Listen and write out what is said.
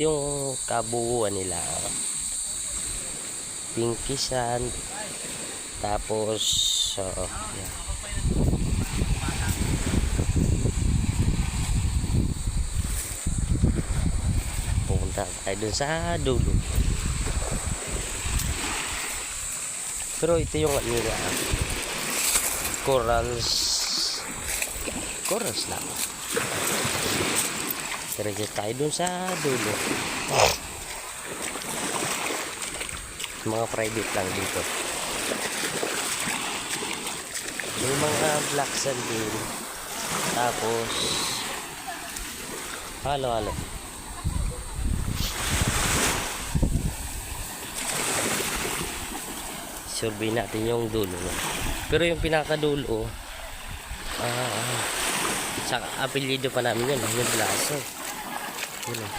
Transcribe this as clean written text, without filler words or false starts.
yung kabuuan nila. Pinky sand. Tapos yan. Pupunta tayo dun sa dulo. Pero ito yung ano nila, corals lang. Diretso tayo dun sa dulo. Mga private lang dito. May mga black sand din. Tapos halo. Survey natin yung dulo. Pero yung pinakadulo, sa apelyido pa namin yun, yung Blaso. Yun.